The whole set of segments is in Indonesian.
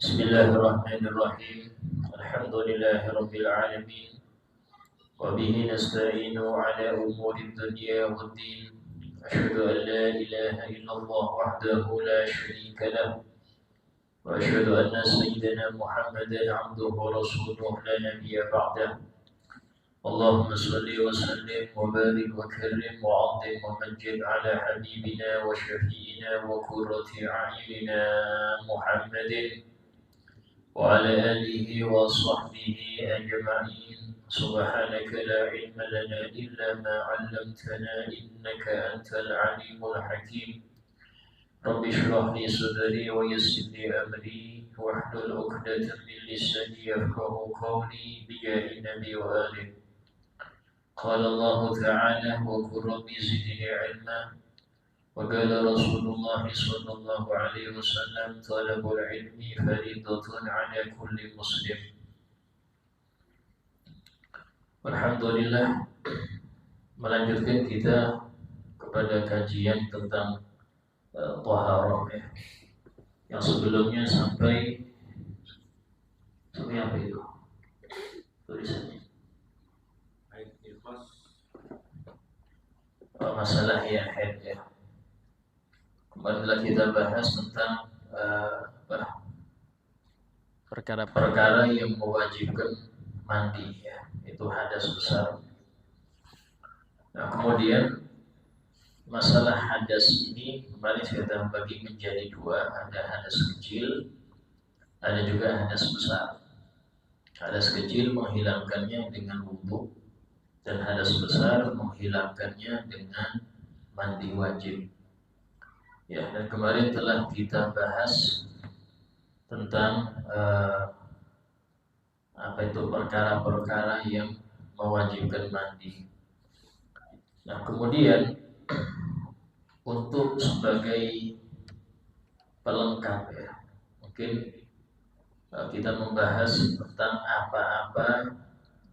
Bismillahirrahmanirrahim. Alhamdulillahirabbil alamin. Wa bihi nasta'inu ala umuri dunya waddin. Asyhadu an la ilaha illallah wahdahu la syarika lah. Wa asyhadu anna sayyidina Muhammadan 'abduhu wa rasuluhu la nabiyya ba'dah. Allahumma shalli wa sallim wa barik wa karrim wa 'azzim wa majjid ala habibina wa syafi'ina wa qurrati a'yunina Muhammadin وعلى آله وصحبه أجمعين. سبحانك لا علم لنا إلا ما علمتنا إنك أنت العليم الحكيم. رب اشرح لي صدري ويسر لي أمري واحلل عقدة من لساني يفقهوا قولي بجاه النبي وآله. قال الله تعالى وقل رب زدني علما. وقال رسول الله صلى الله عليه وسلم طلب العلم فريضة على كل مسلم. Alhamdulillah, melanjutkan kita kepada kajian tentang taharah ya. Yang sebelumnya sampai apa itu? Tulisannya. Masalah yang haid ya. Kemarin kita bahas tentang perkara-perkara yang mewajibkan mandi ya, itu hadas besar. Nah, kemudian masalah hadas ini kemarin kita bagi menjadi dua, ada hadas kecil, ada juga hadas besar. Hadas kecil menghilangkannya dengan wudu, dan hadas besar menghilangkannya dengan mandi wajib. Ya, dan kemarin telah kita bahas tentang apa itu perkara-perkara yang mewajibkan mandi. Nah, kemudian untuk sebagai pelengkap ya, mungkin kita membahas tentang apa-apa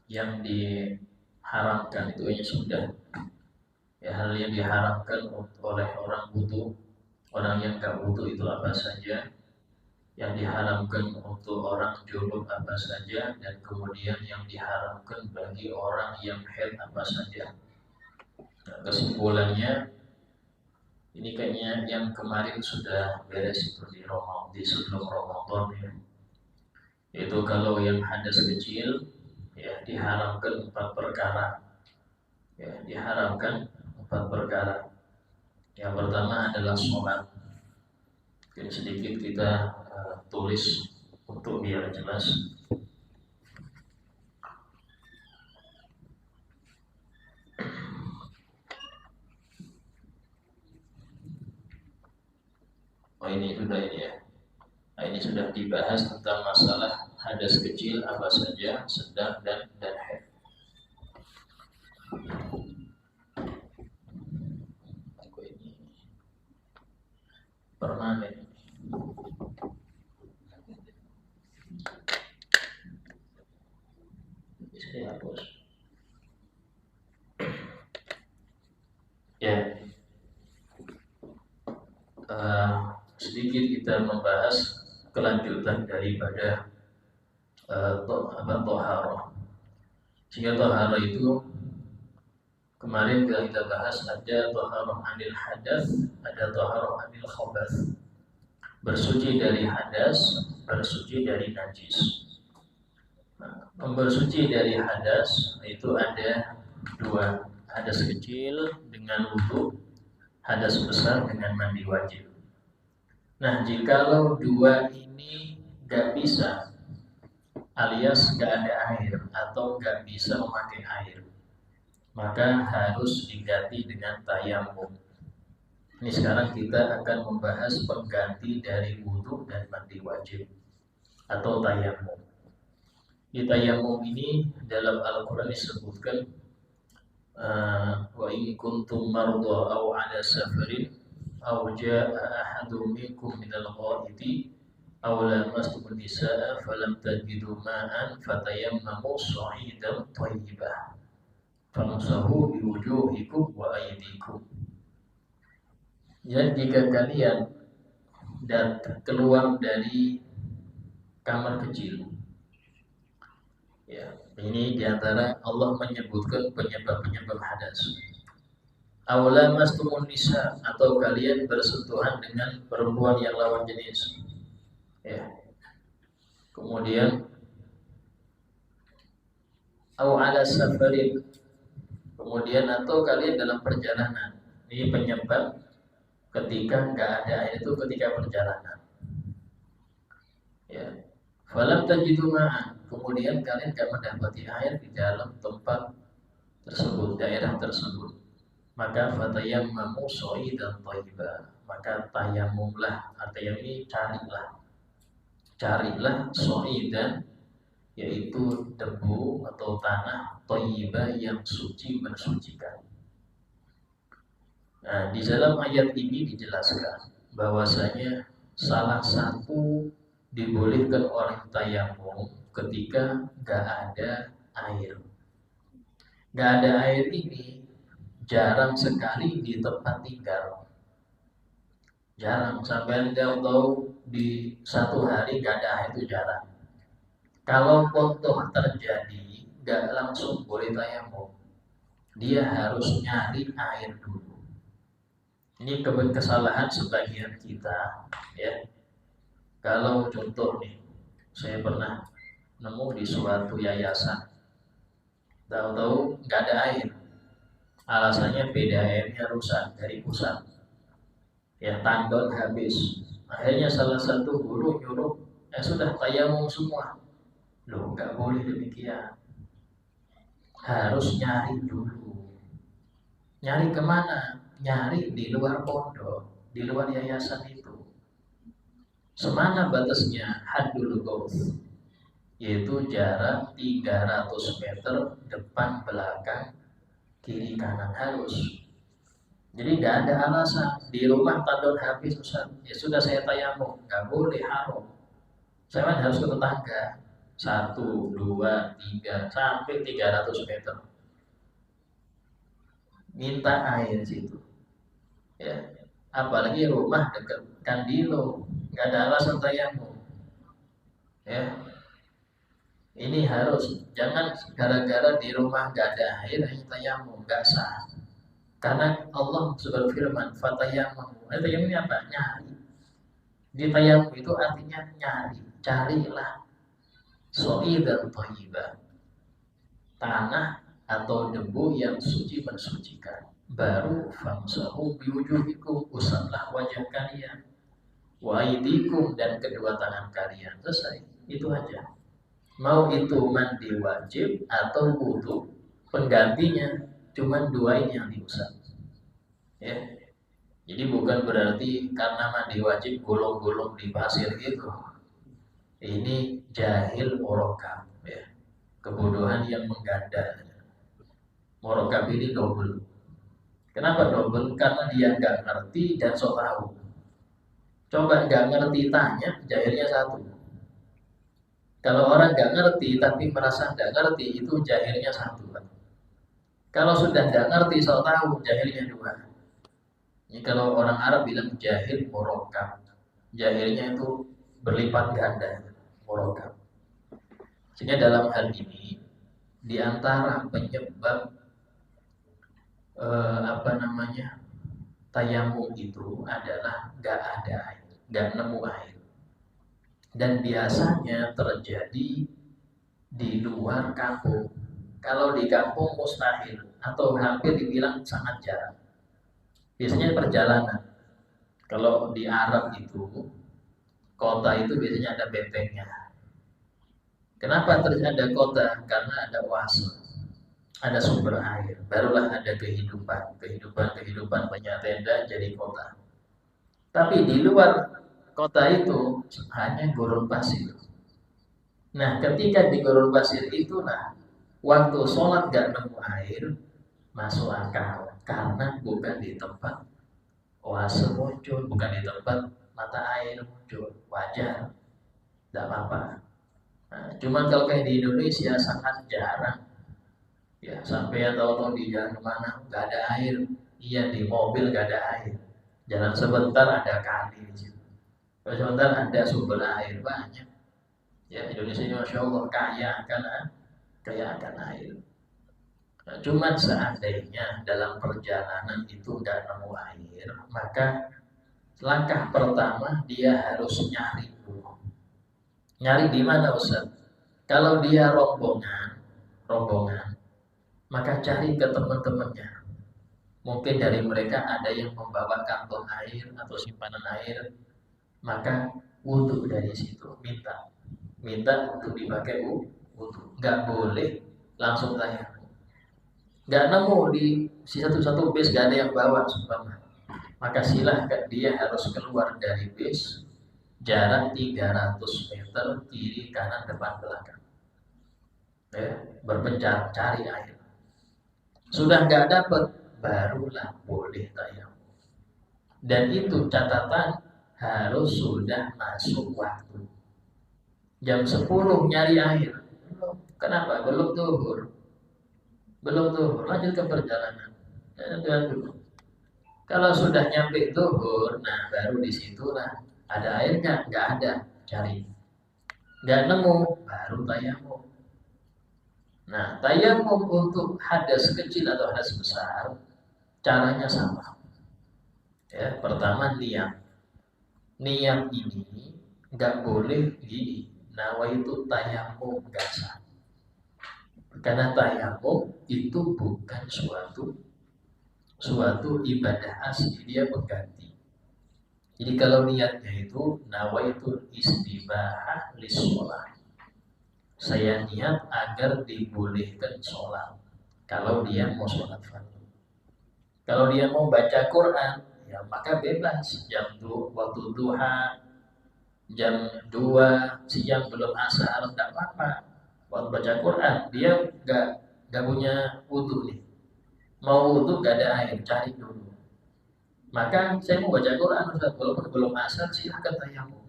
yang diharamkan, itu hanya sudah ya, hal yang diharamkan oleh orang wudu. Orang yang gak wudu itu apa saja, yang diharamkan untuk orang junub apa saja, dan kemudian yang diharamkan bagi orang yang haid apa saja. Nah, kesimpulannya ini kayaknya yang kemarin sudah beres seperti di sebelum Ramadan ya. Itu kalau yang hadas kecil ya diharamkan 4 perkara. Ya, diharamkan 4 perkara. Yang pertama adalah sholat. Jadi sedikit kita tulis untuk biar jelas. Oh, ini sudah ini ya. Nah, ini sudah dibahas tentang masalah hadas kecil apa saja, sedang dan haid. Aku ini permanen. Bisa dihapus. Ya. Sedikit kita membahas kelanjutan daripada taharah. Sehingga taharah itu kemarin kita bahas ada taharah anil hadas, ada taharah anil khabath. Bersuci dari hadas, bersuci dari najis. Nah, bersuci dari hadas itu ada 2, hadas kecil dengan wudu, hadas besar dengan mandi wajib. Nah, jikalau 2 ini gak bisa, alias gak ada air atau gak bisa memakai air, maka harus diganti dengan tayamum. Ini sekarang kita akan membahas pengganti dari wudu dan mandi wajib atau tayamum. Di tayamum ini dalam Al-Quran disebutkan wa in kuntum marda aw ala safarin aw jaa ahadun minkum minal ghaidi aw lamastum nisaa falam tajidu ma'an fatayammamu sa'idan thayyiban famsahu biwujuhikum wa aydikum. Jadi jika kalian keluar dari kamar kecil. Ya, ini diantara Allah menyebutkan penyebab-penyebab hadas. Awla mastumun nisa, atau kalian bersentuhan dengan perempuan yang lawan jenis. Ya. Kemudian aw ala safarin, kemudian atau kalian dalam perjalanan. Ini penyebab ketika nggak ada air itu ketika perjalanan. Ya. Falam tajidu ma'an, kemudian kalian nggak mendapati air di dalam tempat tersebut, daerah tersebut. Maka fatayammamu sha'idan thayyiban, maka tayamumlah, artinya ini carilah sha'idan, yaitu debu atau tanah thayyiban yang suci, mensucikan. Nah, di dalam ayat ini dijelaskan bahwasanya salah satu dibolehkan orang tayamum ketika gak ada air. Gak ada air ini jarang sekali di tempat tinggal. Jarang, sampai tahu di satu hari gak ada air itu jarang. Kalau toh terjadi, gak langsung boleh tayamum. Dia harus nyari air dulu. Ini kesalahan sebagian kita, ya. Kalau contoh nih, saya pernah nemu di suatu yayasan, tahu-tahu nggak ada air. Alasannya PDAM-nya rusak dari pusat. Ya, tandon habis. Akhirnya salah satu guru nyuruh, sudah tayamum semua. Loh, nggak boleh demikian. Harus nyari dulu. Nyari kemana? Nyari di luar pondok, di luar yayasan itu. Semana batasnya haddul ghaus, yaitu jarak 300 meter depan belakang kiri kanan harus. Jadi nggak ada alasan di rumah tandon habis Ustaz, ya sudah saya tayamum, nggak boleh, haram. Saya harus ke tetangga 1, 2, 3 sampai 300 meter minta air situ, ya. Apalagi rumah dekat Kandilo, nggak ada alasan tayamum, ya. Ini harus, jangan gara-gara di rumah nggak ada air hanya tayamum, nggak sah. Karena Allah sudah berfirman, fatayamum. Tayamum ini apa? Nyari. Di tayamum itu artinya nyari, carilah sha'idan thayyiban, tanah atau debu yang suci, mensucikan. Baru famsahu biwujuhikum, usaplah wajah kalian, wa aydikum, dan kedua tangan kalian. Selesai, itu aja. Mau itu mandi wajib atau wudu, penggantinya cuma dua ini yang diusap, ya. Jadi bukan berarti karena mandi wajib gulung-gulung di pasir gitu. Ini jahil murokab, ya. Kebodohan yang mengganda. Murokab ini double. Kenapa double? Karena dia nggak ngerti dan so tahu. Coba nggak ngerti tanya, jahilnya satu. Kalau orang nggak ngerti tapi merasa nggak ngerti, itu jahilnya satu. Kalau sudah nggak ngerti so tahu, jahilnya dua. Ini kalau orang Arab bilang jahil murokab, jahilnya itu berlipat ganda, murokab. Sehingga dalam hal ini, di antara penyebab tayamum itu adalah nggak ada air, nggak nemu air. Dan biasanya terjadi di luar kampung. Kalau di kampung mustahil atau hampir dibilang sangat jarang. Biasanya perjalanan. Kalau di Arab itu, kota itu biasanya ada bentengnya. Kenapa ada kota? Karena ada oase, ada sumber air, barulah ada kehidupan banyak tenda jadi kota. Tapi di luar kota itu hanya gurun pasir. Nah, ketika di gurun pasir itulah waktu sholat gak nemu air, masuk akal, karena bukan di tempat oase muncul, bukan di tempat mata air muncul, wajar, tidak apa-apa. Nah, cuma kalau kayak di Indonesia sangat jarang, ya. Sampai tahu-tahu di jalan kemana nggak ada air, iya di mobil nggak ada air, jalan sebentar ada kali di situ, sebentar ada sumber air banyak. Ya, Indonesia ini Masya Allah kaya akan air. Nah, cuman seandainya dalam perjalanan itu nggak nemu air, maka langkah pertama dia harus nyari dulu. Nyari di mana Ustaz? Kalau dia rombongan, maka cari ke teman-temannya. Mungkin dari mereka ada yang membawa kantong air atau simpanan air, maka wudhu dari situ, minta untuk dipakai wudhu. Nggak boleh langsung tayamum. Nggak nemu di si satu base nggak ada yang bawa, sumpah. Maka silahkan dia harus keluar dari base jarak 300 meter kiri kanan depan belakang. Ya, berpencar cari air. Sudah nggak dapat, barulah boleh tayamum. Dan itu catatan harus sudah masuk waktu. Jam 10 nyari air. Kenapa? Belum zuhur. Lanjut ke perjalanan. Kalau sudah nyampe zuhur, nah baru disitulah ada air nggak ada, cari. Nggak nemu, baru tayamum. Nah, tayamum untuk hadas kecil atau hadas besar, caranya sama. Ya, pertama niat. Niat ini nggak boleh di nawaitu tayamum, nggak sah. Karena tayamum itu bukan suatu ibadah asli, dia pengganti. Jadi kalau niatnya itu nawaitu istibahah lisholah, saya niat agar dibolehkan sholat. Kalau dia mau sholat fardu, kalau dia mau baca Quran, ya maka bebas. Waktu duha, jam 2 siang belum asar, tidak apa-apa. Waktu baca Quran, dia nggak punya wudhu nih. Mau wudhu nggak ada air, cari dulu. Maka saya mau baca Quran, walaupun belum asar, silahkan tayamum.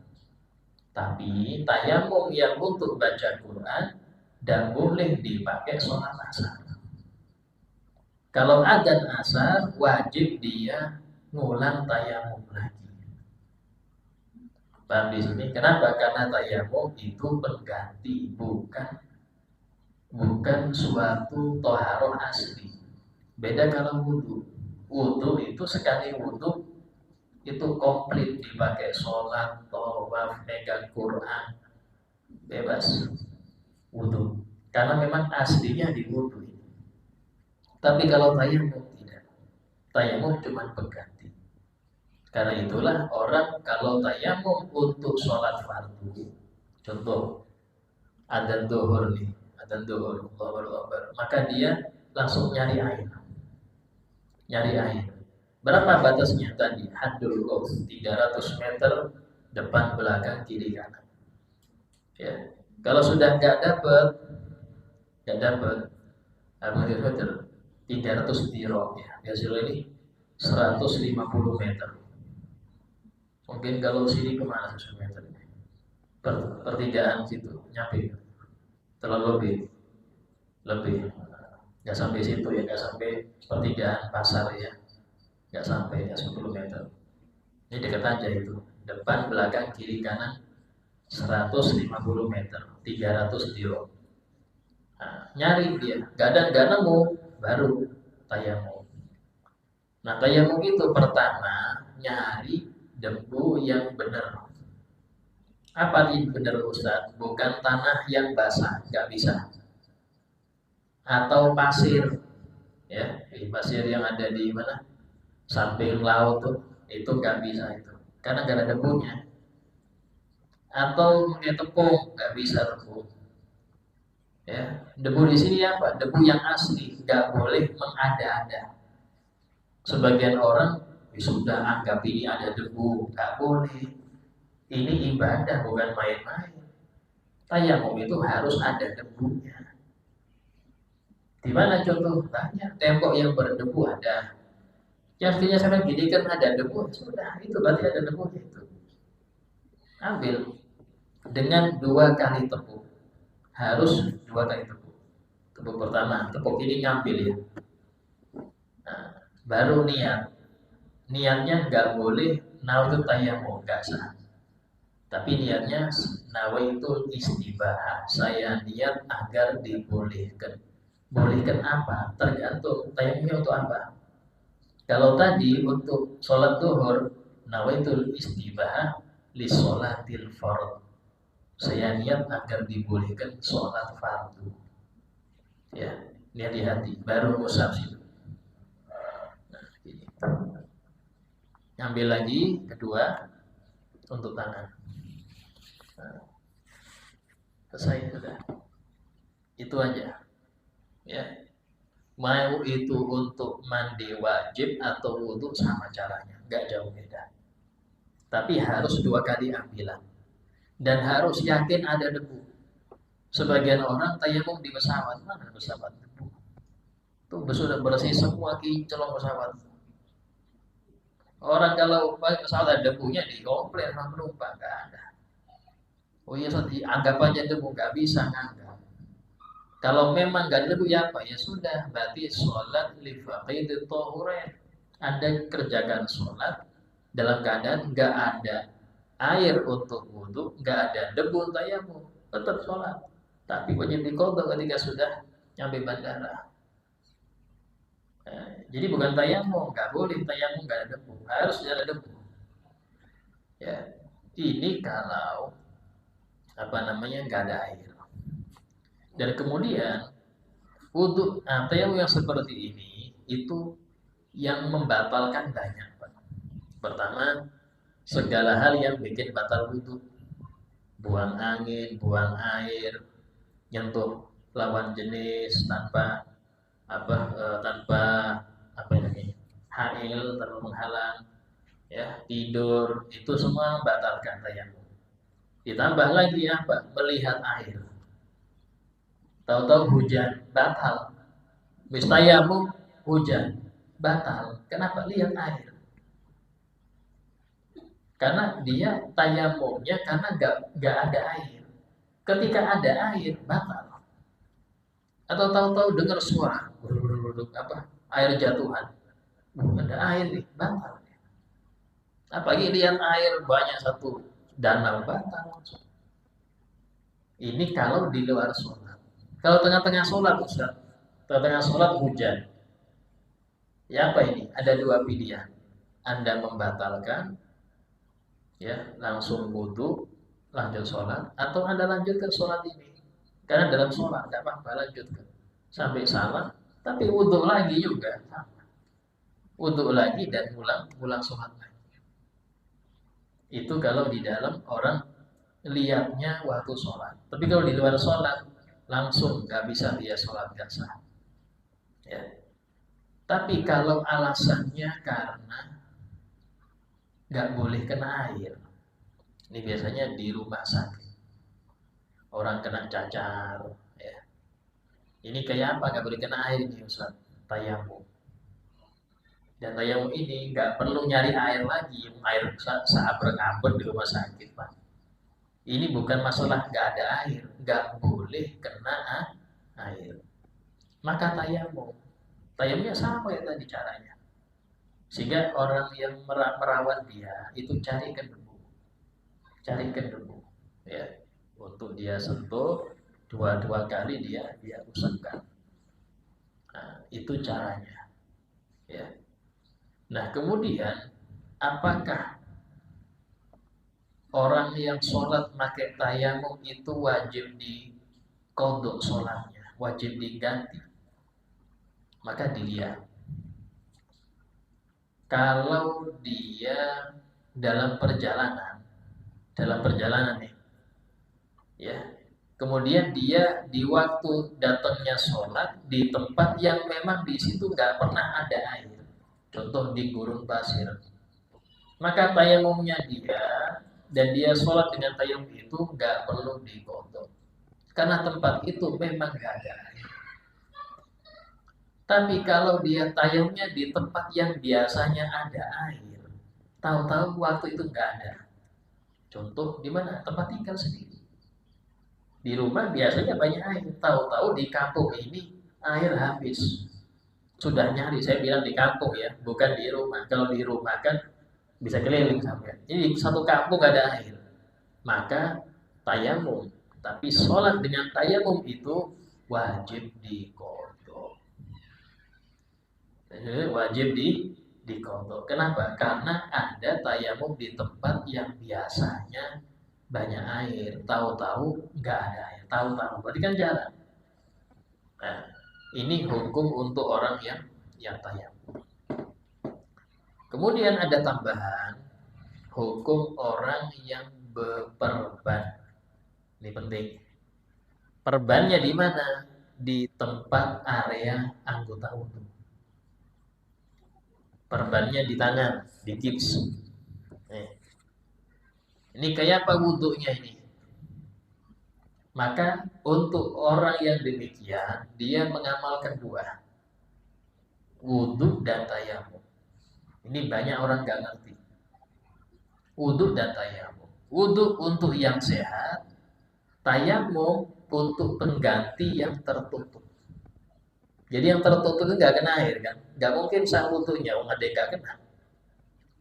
Tapi tayamum yang untuk baca Quran dan boleh dipakai sholat asar. Kalau adzan asar, wajib dia ngulang tayamum lagi. Paham di sini? Kenapa? Karena tayamum itu pengganti, bukan suatu toharoh asli. Beda kalau wudhu. Wudhu itu sekali wudhu itu komplit, dipakai sholat, tawaf, megang Quran, bebas wudhu. Karena memang aslinya di wudhu. Tapi kalau tayamum tidak. Tayamum cuma pengganti. Karena itulah orang kalau tayamum untuk sholat fardu, contoh adzan zuhur nih, adzan zuhur, Allahu Akbar, maka dia langsung nyari air. Berapa batasnya tadi? Haddul qaus 300 meter depan belakang kiri kanan. Ya. Kalau sudah nggak dapat 300 meter 300 dirok ya. Hasil ini 150 meter. Mungkin kalau sini kemana 100 meter? Pertigaan situ nyampe. Terlalu lebih. Nggak sampai situ ya, nggak sampai pertigaan pasar ya, nggak sampai ya 10 meter. Ini dekat aja itu, depan belakang kiri kanan 150 meter, 300 dirham. Nah, nyari dia, nggak nemu, baru tayamum. Nah tayamum itu pertama nyari debu yang benar. Apa ini benar Ustaz? Bukan tanah yang basah, nggak bisa. Atau pasir, ya, pasir yang ada di mana? Samping laut tuh, itu nggak bisa itu, karena nggak ada debunya. Atau pakai tepung, nggak bisa tepung. Ya, debu di sini apa? Debu yang asli, nggak boleh mengada-ada. Sebagian orang sudah anggap ini ada debu, nggak boleh. Ini ibadah bukan main-main. Tayamum itu harus ada debunya. Di mana contoh? Banyak tembok yang berdebu ada. Yang artinya sampai gini kan ada debu, sudah itu berarti ada debu itu. Ambil dengan 2 kali tepuk, harus 2 kali tepuk. Tepuk pertama, tepuk ini ngambil ya. Nah, baru niatnya nggak boleh nawaitu tayamum, nggak sah. Tapi niatnya nawaitul istibahah. Saya niat agar dibolehkan. Bolehkan apa? Tergantung tayamumnya untuk apa. Kalau tadi untuk sholat duhur, nawaitul istibahah li sholatil fard. Saya niat agar dibolehkan sholat fardu. Ya, niat di hati. Baru musaf itu. Nah, ini. Ambil lagi kedua untuk tangan. Nah, selesai sudah. Itu aja. Ya. Mau itu untuk mandi wajib atau wudhu sama caranya, nggak jauh beda. Tapi harus 2 kali ambilan dan harus yakin ada debu. Sebagian orang tayamum di pesawat, mana pesawat debu? Tuh sudah bersih semua kinclong pesawat. Orang kalau pesawat ada debunya dikomplain sama penumpang, nggak ada. Oh iya, anggap aja debu, nggak bisa nganggap. Kalau memang nggak ada debu ya apa? Ya sudah, berarti sholat li faqidit thahurain. Anda kerjakan sholat dalam keadaan nggak ada air untuk wudhu, nggak ada debu tayamum, tetap sholat. Tapi wajib diqadha ketika sudah nyampe bandara. Jadi bukan tayamum, nggak boleh tayamum nggak ada debu, harus ada debu. Ya, ini kalau nggak ada air. Dan kemudian wudhu, tayamum yang seperti ini itu yang membatalkan banyak. Pertama, segala hal yang bikin batal wudhu, buang angin, buang air, nyentuh lawan jenis tanpa hail tanpa menghalang, ya, tidur, itu semua membatalkan tayamum. Ditambah lagi melihat air, tahu-tahu hujan, batal. Tayamum hujan, batal. Kenapa? Lihat air. Karena dia tayamumnya karena nggak ada air. Ketika ada air, batal. Atau tahu-tahu dengar suara, air jatuhan. Ada air nih, batal. Apalagi lihat air banyak satu danau, batal. Ini kalau di luar sholat. Kalau tengah-tengah sholat, Ustaz, tengah-tengah sholat hujan. Ya apa ini? Ada 2 pilihan. Anda membatalkan, ya, langsung wudhu, lanjut sholat, atau Anda lanjutkan sholat ini. Karena dalam sholat tidak apa-apa, lanjutkan sampai salah, tapi wudhu lagi juga sama. Wudhu lagi dan ulang sholat lagi. Itu kalau di dalam orang lihatnya waktu sholat. Tapi kalau di luar sholat, langsung nggak bisa dia sholat nggak sah. Ya. Tapi kalau alasannya karena nggak boleh kena air, ini biasanya di rumah sakit. Orang kena cacar, ya. Ini kayak apa? Nggak boleh kena air nih, Ustaz. Tayamum. Dan tayamum ini nggak perlu nyari air lagi, air sabrek-abrek di rumah sakit, Pak. Ini bukan masalah nggak ada air, nggak boleh kena air. Maka tayamumnya sama ya tadi caranya. Sehingga orang yang merawat dia itu carikan debu, ya, untuk dia sentuh 2 kali dia usapkan. Nah, itu caranya, ya. Nah, kemudian apakah orang yang sholat pakai tayamum itu wajib diqadha sholatnya, wajib diganti? Maka dilihat. Kalau dia dalam perjalanan nih, ya, kemudian dia di waktu datangnya sholat di tempat yang memang di situ nggak pernah ada air, contoh di gurun pasir, maka tayamumnya dia sholat dengan tayamum itu nggak perlu diqadha, karena tempat itu memang nggak ada air. Tapi kalau dia tayamumnya di tempat yang biasanya ada air, tahu-tahu waktu itu nggak ada, contoh di mana? Tempat tinggal sendiri. Di rumah biasanya banyak air, tahu-tahu di kampung ini air habis. Sudah nyari, saya bilang di kampung ya, bukan di rumah. Kalau di rumah kan bisa keliling sampai. Jadi satu kampung gak ada air. maka tayamum. Tapi sholat dengan tayamum itu wajib diqodho. Wajib diqodho. Kenapa? Karena ada tayamum di tempat yang biasanya banyak air, tahu-tahu nggak ada air, tahu-tahu berarti kan jarang. Nah, ini hukum untuk orang yang tayamum. Kemudian ada tambahan hukum orang yang berperban. Ini penting. Perbannya di mana? Di tempat area anggota wudhu. Perbannya di tangan, di tips. Ini kayak apa wudhunya ini? Maka untuk orang yang demikian, dia mengamalkan dua, wudhu dan tayamum. Ini banyak orang nggak ngerti. Wudhu dan tayamum. Wudhu untuk yang sehat, tayamum untuk pengganti yang tertutup. Jadi yang tertutup itu nggak kena air kan? Nggak mungkin sah wudhunya, ada nggak kena.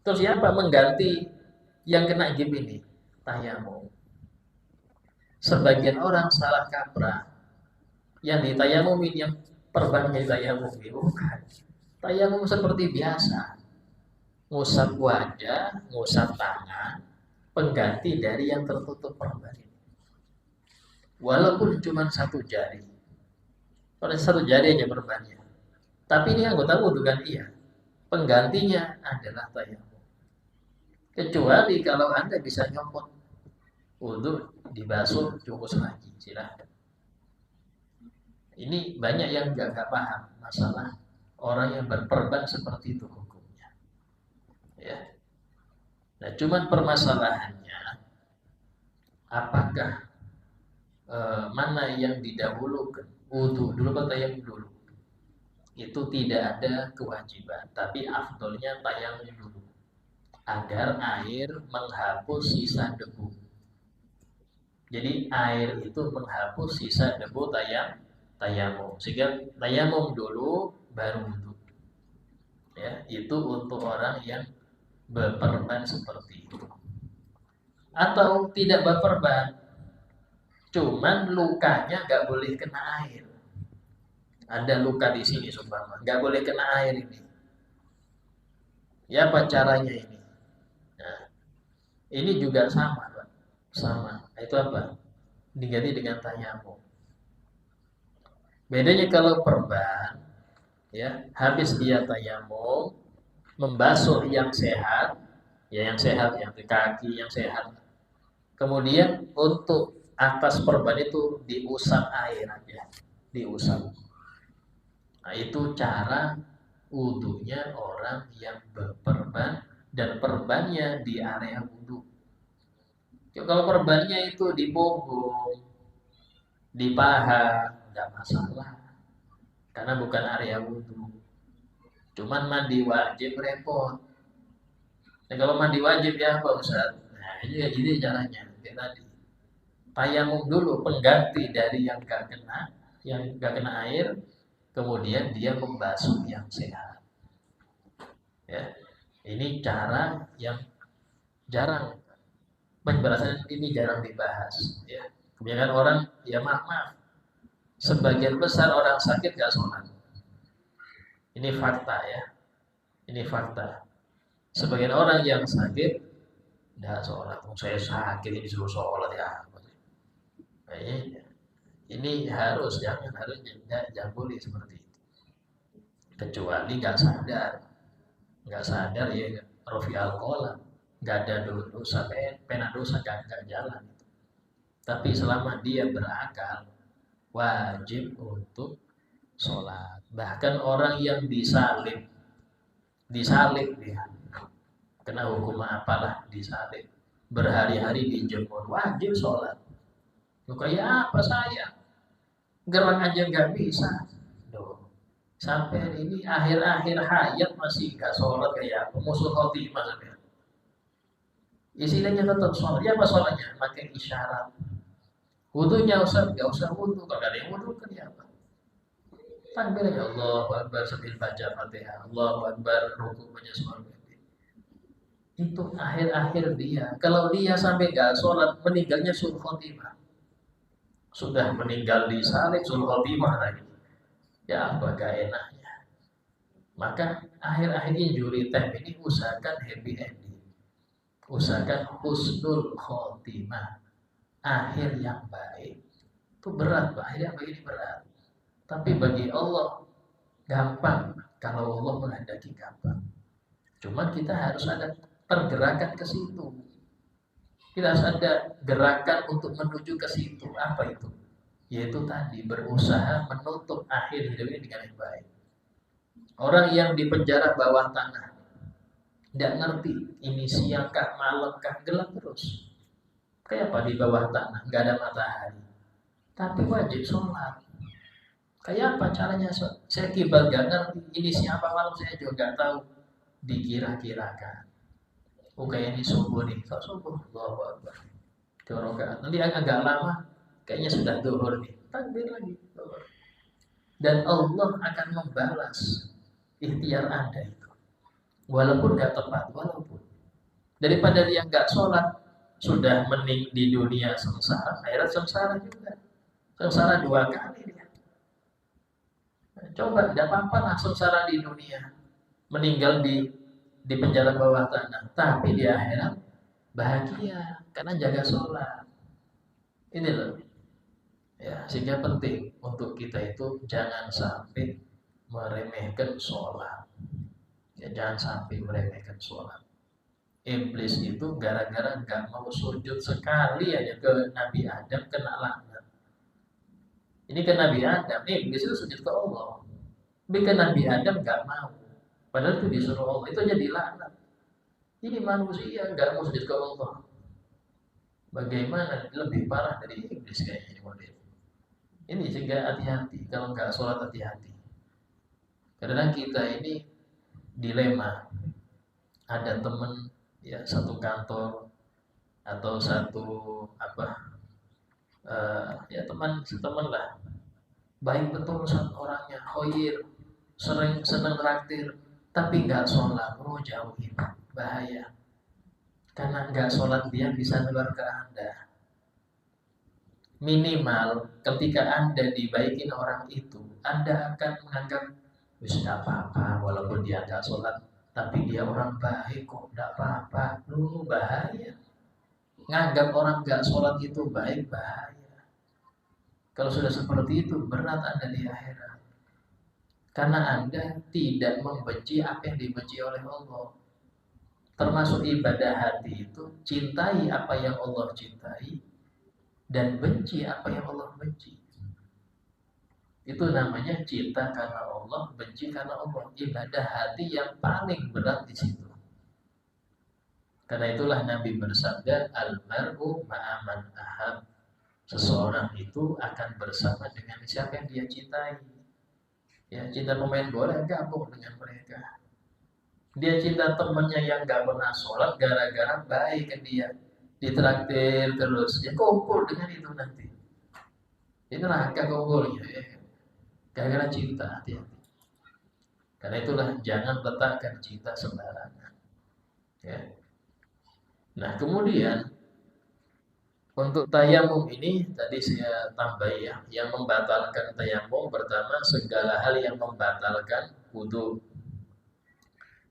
Terus siapa mengganti yang kena gib ini? Tayamum. Sebagian orang salah kaprah. Yang ditayamumin, yang perbannya ditayamumin, bukan. Tayamum seperti biasa. Ngusap wajah, ngusap tangan, pengganti dari yang tertutup perban ini. Walaupun cuma satu jari. Pada satu jari aja perbannya. Tapi ini anggota wudhu kan iya. Penggantinya adalah tayamum. Kecuali kalau Anda bisa nyopot wudhu, dibasuh, cukus lagi, silahkan. Ini banyak yang nggak paham masalah orang yang berperban seperti itu hukumnya. Ya. Nah, cuman permasalahannya, apakah mana yang didahulukan, wudhu dulu atau tayamum dulu? Itu tidak ada kewajiban, tapi afdolnya tayamum dulu, agar air menghapus sisa debu. Jadi air itu menghapus sisa debu tayamum. Sehingga tayamum dulu baru wudhu. Ya, itu untuk orang yang berperban seperti itu. Atau tidak berperban, cuman lukanya nggak boleh kena air. Ada luka di sini sumpama, nggak boleh kena air ini. Ya apa caranya ini? Nah, ini juga sama, Pak. Sama. Itu apa? Diganti dengan tayamum. Bedanya kalau perban, ya, habis dia tayamum, membasuh yang sehat, ya yang sehat, yang di kaki yang sehat. Kemudian untuk atas perban itu diusap air aja, diusap. Nah, itu cara wudhunya orang yang berperban dan perbannya di area wudhu. Kalau perbannya itu di punggung, di paha, nggak masalah, karena bukan area wudhu. Cuman mandi wajib repot. Nah, kalau mandi wajib ya apa Ustaz? Nah, ini caranya. Kayak tadi. Tayamum dulu pengganti dari yang nggak kena air, kemudian dia membasuh yang sehat. Ya, ini cara yang jarang, penjelasan ini jarang dibahas. Ya, kebanyakan orang, ya maaf, sebagian besar orang sakit gak sholat. Ini fakta ya, ini fakta. Sebagian orang yang sakit gak sholat. Saya sakit ini disuruh sholat ya. Nah, ini jangan boleh seperti itu. Kecuali nggak sadar ya rofi alkohol, nggak ada dosa, pena dosa nggak jalan. Tapi selama dia berakal, wajib untuk sholat. Bahkan orang yang disalib dia kena hukum apalah, disalib, berhari-hari dijemur, wajib sholat. Kayak apa saya? Gerak aja nggak bisa. Duh. Sampai ini akhir-akhir hayat masih nggak sholat kayak apa? Musuh khotimah sampai. Istilahnya tetap sholat. Ya apa sholatnya? Pakai isyarat. Wudhunya nggak usah wudhu. Kalau ada yang wudhu kan ya apa? Takbir ya Allahu Akbar sambil baca Fatihah. Allahu Akbar rukuk baca surah. Itu akhir-akhir dia. Kalau dia sampai nggak sholat, meninggalnya suul khotimah. Sudah meninggal di salib suul khotimah lagi. Ya apa gak enaknya. Maka akhir-akhir injury time ini usahakan happy ending. Usahakan husnul khotimah. Akhir yang baik. Itu berat, Pak. Akhir yang baik ini berat. Tapi bagi Allah gampang. Kalau Allah menghendaki gampang. Cuma kita harus ada pergerakan ke situ. Kita harus ada gerakan untuk menuju ke situ. Apa itu? Yaitu tadi berusaha menutup akhir hidup ini dengan yang baik. Orang yang di penjara bawah tanah tidak ngerti ini siang kah, malam kah, gelap terus. Kayak apa di bawah tanah, nggak ada matahari. Tapi wajib sholat. Kayak apa caranya? Saya kibat gak ngerti. Ini siapa malam saya juga nggak tahu. Dikira-kirakan. Oh kayak ini subuh nih. Kalau subuh, Allahu Akbar. Dorokat. Nanti agak lama, kayaknya sudah zuhur nih. Takbir lagi. Dan Allah akan membalas ikhtiar Anda itu. Walaupun nggak tepat, walaupun. Daripada dia nggak sholat, sudah mening di dunia sengsara, akhirat sengsara juga. Sengsara 2 kali dia. Coba, tidak apa-apa lah sengsara di dunia. Meninggal di penjara bawah tanah. Tapi di akhirat bahagia, karena jaga sholat. Ini loh. Ya, sehingga penting untuk kita itu jangan sampai meremehkan sholat. Ya, jangan sampai meremehkan sholat. Iblis itu gara-gara nggak mau sujud sekali aja ke Nabi Adam kena laknat. Ini ke Nabi Adam, iblis itu sujud ke Allah. Tapi ke Nabi Adam nggak mau. Padahal itu disuruh Allah, itu jadi laknat. Ini manusia nggak mau sujud ke Allah. Bagaimana lebih parah dari iblis kayaknya ini model. Ini sehingga hati-hati, kalau nggak sholat hati-hati. Karena kita ini dilema. Ada teman ya satu kantor atau satu ya teman lah, baik betul orangnya, khoir, sering senang traktir, tapi nggak sholat, jauhin, bahaya. Karena nggak sholat dia bisa nular ke Anda. Minimal ketika Anda dibaikin orang itu, Anda akan menganggap tidak apa-apa walaupun dia nggak sholat, tapi dia orang baik kok, tidak apa-apa. Lu bahaya. Nganggap orang nggak sholat itu baik, bahaya. Kalau sudah seperti itu, berat Anda di akhirat. Karena Anda tidak membenci apa yang dibenci oleh Allah. Termasuk ibadah hati itu, cintai apa yang Allah cintai, dan benci apa yang Allah benci. Itu namanya cinta karena Allah, benci karena Allah. Ibadah hati yang paling berat di situ. Karena itulah Nabi bersabda, al-mar'u ma'aman ahab. Seseorang itu akan bersama dengan siapa yang dia cintai. Ya, cinta pemain bola gabung dengan mereka. Dia cinta temannya yang gak pernah sholat gara-gara baik ke dia. Ditraktir terus, ya kumpul dengan itu nanti. Ini neraka kumpulnya ya. Gara-gara cinta, hati-hati. Karena itulah jangan letakkan cinta sembarangan. Ya. Nah kemudian untuk tayamum ini tadi saya tambah ya, yang membatalkan tayamum pertama segala hal yang membatalkan wudu.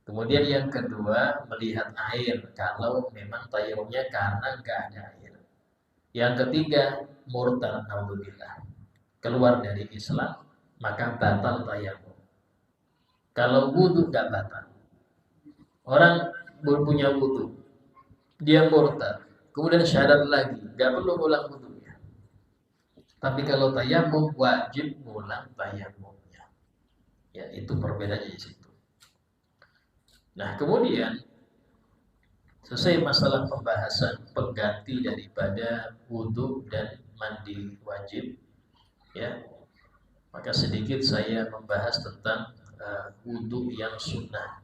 Kemudian yang kedua melihat air kalau memang tayamumnya karena nggak ada air. Yang ketiga murtad, naudzubillah, keluar dari Islam, maka batal tayamum. Kalau wudu nggak batal. Orang punya wudu, dia murtad, kemudian syarat lagi, nggak perlu ulang wudunya. Tapi kalau tayamum wajib ulang tayamumnya. Ya itu perbedaannya di situ. Nah kemudian selesai masalah pembahasan pengganti daripada wudu dan mandi wajib, ya. Maka sedikit saya membahas tentang wudu yang sunnah.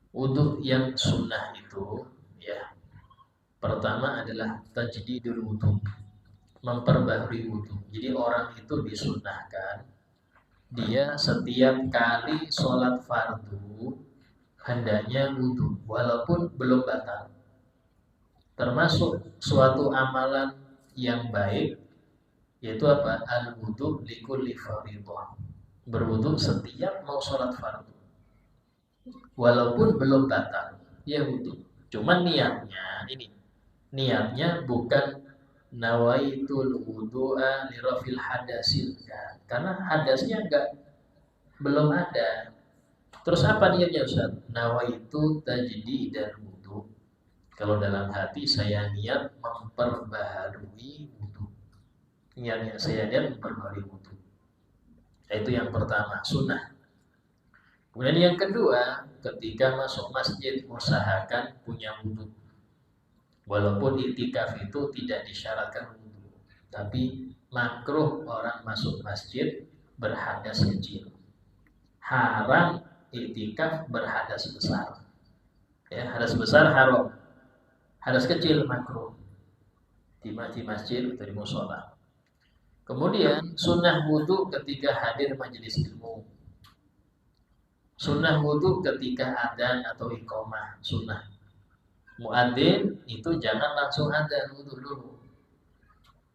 Wudu yang sunnah itu, ya, pertama adalah tajdidul wudu, memperbaharui wudu. Jadi orang itu disunnahkan dia setiap kali sholat fardu hendaknya wudhu walaupun belum batal. Termasuk suatu amalan yang baik yaitu apa? Al-wudhu likulli fardhah. Berwudhu setiap mau sholat fardu. Walaupun belum batal, ya wudhu. Cuman niatnya bukan nawaitul wudu'a lirafil hadasil. Karena hadasnya belum ada. Terus apa niatnya Ustaz? Nawaitu tajdid dan wudhu. Kalau dalam hati saya niat memperbaharui wudhu. Niatnya saya niat memperbaharui wudhu. Itu yang pertama, sunnah. Kemudian yang kedua, ketika masuk masjid usahakan punya wudhu. Walaupun iktikaf itu tidak disyaratkan wudhu, tapi makruh orang masuk masjid berhadas kecil. Haram iktikaf berhadas besar. Ya, hadas besar haram. Hadas kecil makruh di masjid atau di musola. Kemudian sunnah wudhu ketika hadir majelis ilmu. Sunnah wudhu ketika adzan atau iqamah, sunnah. Muadzin itu jangan langsung adzan, wudhu dulu,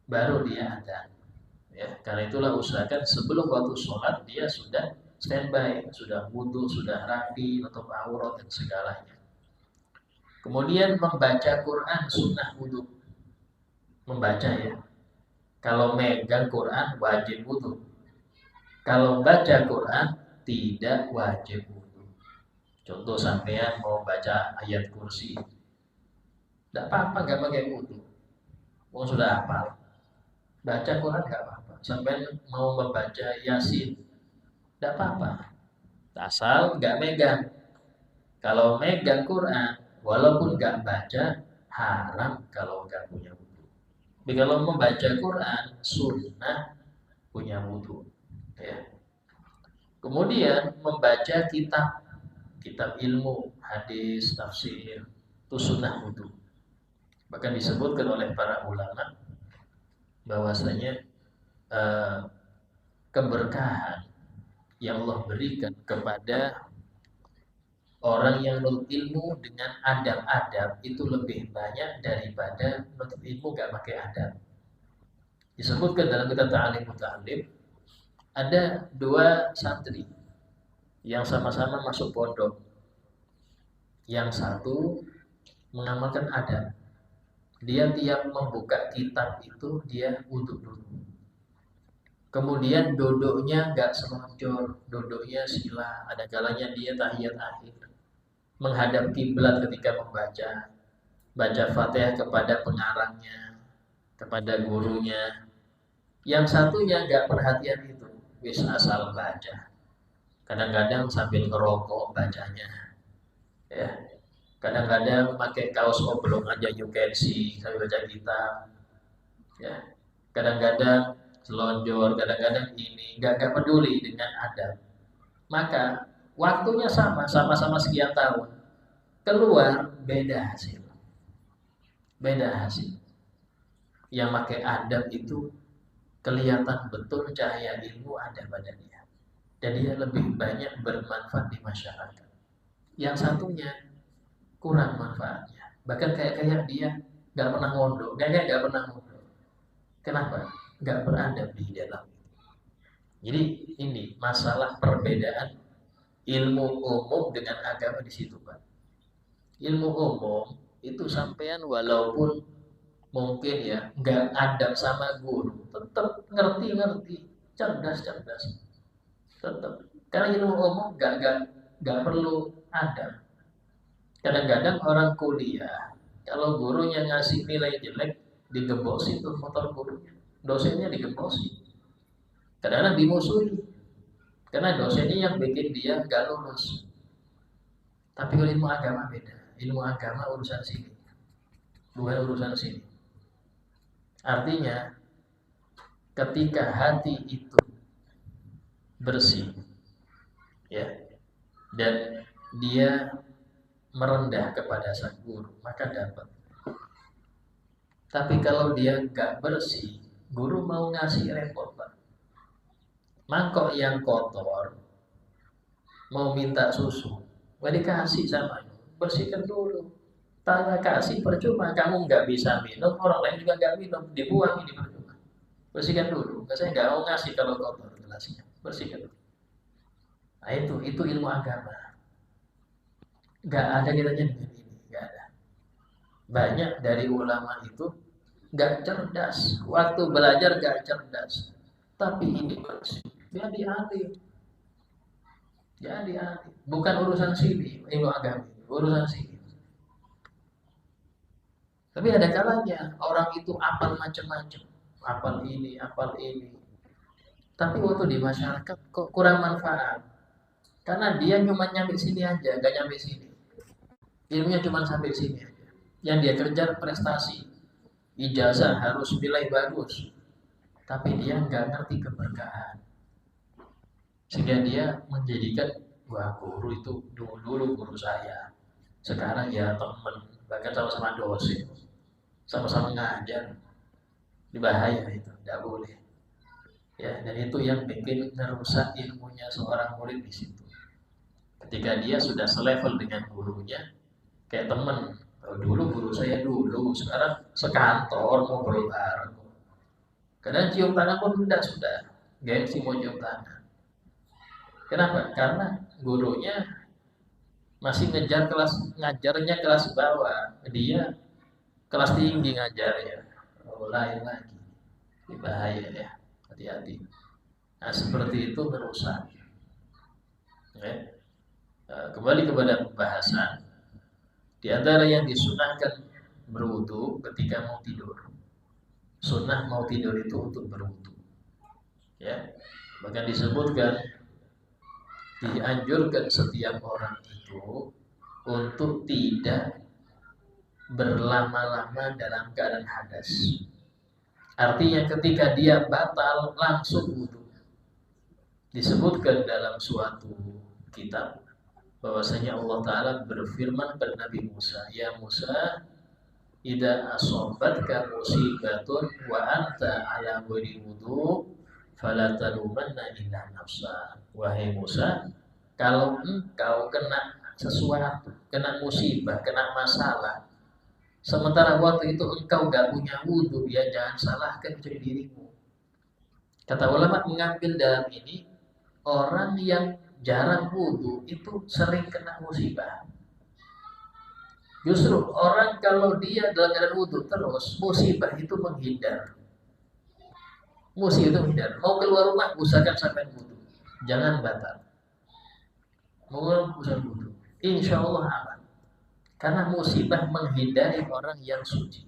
baru dia adzan. Ya, karena itulah usahakan sebelum waktu sholat dia sudah standby, sudah wudhu, sudah rapi, tutup aurat dan segalanya. Kemudian membaca Quran sunnah wudhu, membaca ya. Kalau megang Quran wajib wudhu. Kalau baca Quran tidak wajib wudhu. Contoh sampean mau baca ayat kursi, tidak apa-apa nggak pakai wudhu. Mau sudah hafal, baca Quran nggak apa-apa. Sampean mau membaca Yasin, tidak apa-apa. Asal nggak megang. Kalau megang Quran, walaupun nggak baca, haram kalau nggak punya wudhu. Tapi kalau membaca Quran, sunnah punya wudhu. Ya. Kemudian membaca kitab ilmu, hadis, tafsir, itu sunnah wudhu. Bahkan disebutkan oleh para ulama bahwasanya keberkahan yang Allah berikan kepada orang yang menuntut ilmu dengan adab-adab itu lebih banyak daripada menuntut ilmu gak pakai adab. Disebutkan dalam kitab Ta'alim Muta'alim, ada dua santri yang sama-sama masuk pondok. Yang satu mengamalkan adab. Dia tiap membuka kitab itu dia wudhu dulu. Kemudian duduknya gak selonjor, duduknya sila. Ada kalanya dia tahiyat akhir, menghadap kiblat ketika membaca, baca Fatihah kepada pengarangnya, kepada gurunya. Yang satunya gak perhatian itu, wis asal baca. Kadang-kadang sambil ngerokok bacanya, ya. Kadang-kadang pakai kaos oblong aja you can see sambil baca kitab, ya. Kadang-kadang selonjor, kadang-kadang ini gak peduli dengan adab. Maka waktunya sama-sama sekian tahun, keluar beda hasil. Yang pakai adab itu kelihatan betul cahaya ilmu ada pada dia, dan dia lebih banyak bermanfaat di masyarakat. Yang satunya kurang manfaatnya, bahkan kayak dia nggak pernah ngondok, nggak pernah ngondok. Kenapa? Nggak beradab di dalam. Jadi ini masalah perbedaan ilmu umum dengan agama di situ, Pak. Ilmu umum itu sampean walaupun mungkin ya nggak adab sama guru, tetap ngerti, cerdas, tetap. Karena ilmu umum nggak perlu adab. Kadang-kadang orang kuliah, kalau gurunya ngasih nilai jelek, digebosi tuh motor gurunya, dosennya digebosi. Kadang-kadang dimusuhi, karena dosennya yang bikin dia nggak lulus. Tapi kalau ilmu agama beda, ilmu agama urusan sini, bukan urusan sini. Artinya, ketika hati itu bersih, ya, dan dia merendah kepada sang guru, maka dapat. Tapi kalau dia nggak bersih, guru mau ngasih repot, Pak. Mangkok yang kotor, mau minta susu, nggak dikasih sama lu, bersihkan dulu. Tanpa kasih percuma, kamu nggak bisa minum, orang lain juga nggak minum, dibuang ini percuma. Bersihkan dulu, saya nggak mau ngasih kalau kotor gelasnya, bersihkan dulu. Nah itu ilmu agama. Nggak ada kitanya dengan ini, nggak ada. Banyak dari ulama itu nggak cerdas, waktu belajar nggak cerdas, tapi ini bersih, jadi ahli, jadi ahli. Bukan urusan sini, ilmu agama, urusan sini. Tapi ada kalanya orang itu apal macam-macam, apal ini, apal ini. Tapi waktu di masyarakat kok kurang manfaat. Karena dia cuma nyampe sini aja, gak nyampe sini. Ilmunya cuma sampai sini aja. Yang dia kejar prestasi, ijazah harus nilai bagus. Tapi dia nggak ngerti keberkahan. Sehingga dia menjadikan, wah guru itu dulu guru saya. Sekarang ya teman, bahkan sama-sama dosen, sama-sama ngajar. Ini bahaya itu, tidak boleh. Ya, dan itu yang bikin merusak ilmunya seorang murid di situ. Ketika dia sudah selevel dengan gurunya, kayak temen, oh, dulu guru saya dulu, sekarang sekantor mau bareng. Kadang cium tangan pun tidak sudah, gengsi mau cium tangan. Kenapa? Karena gurunya masih ngejar kelas, ngajarnya kelas bawah, dia kelas tinggi ngajarnya. Oh, lain lagi, ini bahaya ya, hati-hati. Nah seperti itu merusak. Ya. Kembali kepada pembahasan, di antara yang disunahkan berwudu ketika mau tidur. Sunnah mau tidur itu untuk berwudu. Ya, bahkan disebutkan dianjurkan setiap orang itu untuk tidak berlama-lama dalam keadaan hadas. Artinya ketika dia batal langsung wudu. Disebutkan dalam suatu kitab bahwasanya Allah Ta'ala berfirman kepada Nabi Musa, ya Musa, idza asobatka musibatun wa anta ala ghairi wudu fala talumanna illa nafsa. Wahai Musa, kalau engkau kena sesuatu, kena musibah, kena masalah, sementara waktu itu engkau gak punya wudu, ya jangan salahkan kecuali dirimu. Kata ulama mengambil dalam ini, orang yang jarang wudu itu sering kena musibah. Justru orang kalau dia dalam keadaan wudhu terus, musibah itu menghindar. Musibah itu menghindar. Mau keluar rumah, usahakan sampai wudhu. Jangan batal. Mau keluar usahakan wudhu. Insya Allah aman. Karena musibah menghindari orang yang suci.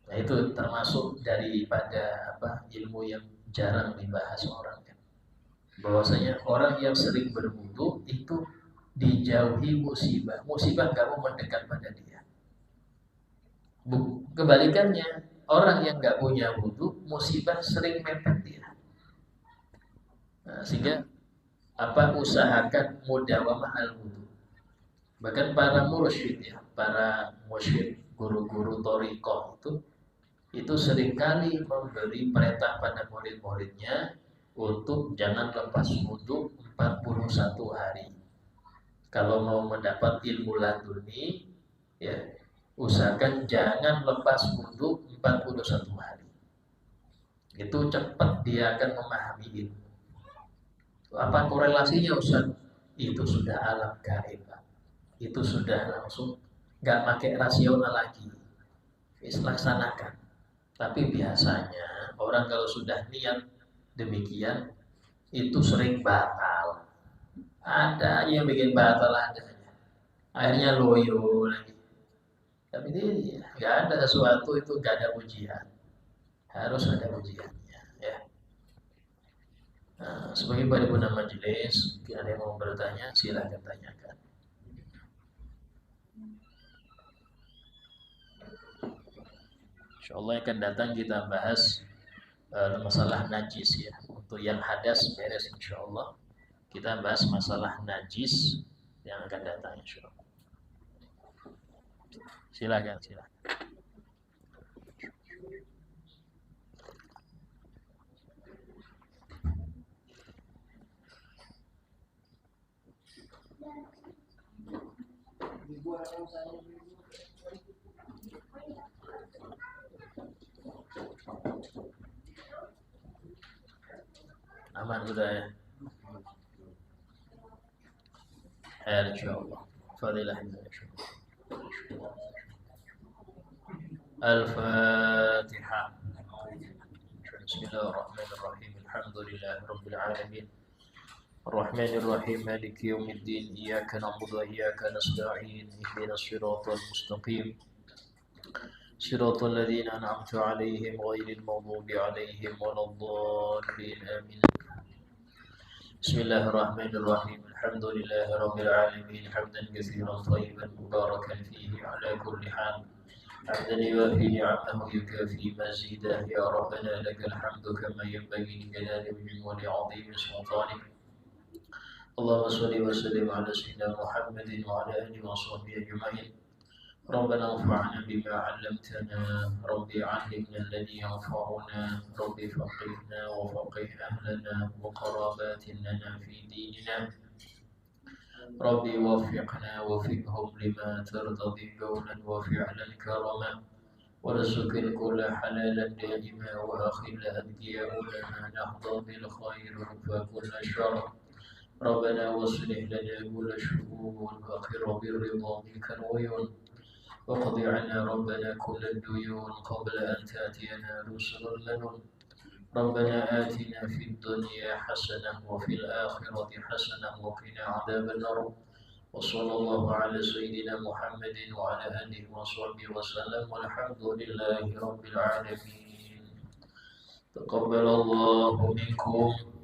Nah itu termasuk daripada ilmu yang jarang dibahas orang. Bahwasanya orang yang sering berwudhu itu dijauhi musibah. Musibah gak mau mendekat pada dia. Kebalikannya, orang yang gak punya wudhu, musibah sering mepet dia. Nah, sehingga usahakan mudawamah al-wudhu. Bahkan para mursyid ya, para mursyid, guru-guru thariqah itu seringkali memberi perintah pada murid-muridnya untuk jangan lepas wudhu 41 hari. Kalau mau mendapat ilmu laduni, ya usahakan jangan lepas wudhu 41 hari. Itu cepat dia akan memahami ilmu. Apa korelasinya Ustaz? Itu sudah alam gaib. Itu sudah langsung nggak pakai rasional lagi. Laksanakan. Tapi biasanya orang kalau sudah niat demikian itu sering batal. Ada yang bikin batal adanya. Akhirnya loyo lagi. Tapi ini nggak ada sesuatu itu nggak ada ujian. Harus ada ujiannya. Ya. Nah, sebagai paripurna majelis, mungkin ada yang mau bertanya, silakan tanyakan. Insyaallah akan datang kita bahas masalah najis ya. Untuk yang hadas beres insyaallah. Kita bahas masalah najis yang akan datang insyaallah. Silakan. Aman sudah ya. Khair insyaallah. Fadilah. Al-Fatihah. Bismillahirrahmanirrahim. Alhamdulillah rabbil alamin. الرحمن الرحيم مالك يوم الدين إياك نعبد وإياك نستعين اهدنا الصراط المستقيم صراط الذين أنعمت عليهم غير المغضوب عليهم ولا الضالين آمين. بسم الله الرحمن الرحيم الحمد لله رب العالمين حمدا كثيرا طيبا مباركا فيه على كل حال حمدا يوافي نعمه يكافي مزيده يا ربنا لك الحمد كما ينبغي لجلال وجهك ولعظيم سلطانك. اللهم صل وسلم على سيدنا محمد وعلى اله وصحبه اجمعين. ربنا انفعنا بما علمتنا ربي علمنا الذي ينفعنا ربي فقهنا وفقه اهلنا وقرابات لنا في ديننا ربي وفقنا وفقهم لما ترتضي قولا وفعلا كرما ورزقنا كل حلالا دائما واخل أدياء لنا نحظى بالخير فكل شر ربنا واصلح لنا كل شؤون واقر بالرضا منك العيون واقض عنا ربنا كل الديون قبل أن تأتينا رسل المنون ربنا آتنا في الدنيا حسنة وفي الآخرة حسنة وقنا عذاب النار وصلى الله على سيدنا محمد وعلى آله وصحبه وسلم والحمد لله رب العالمين. تقبل الله منكم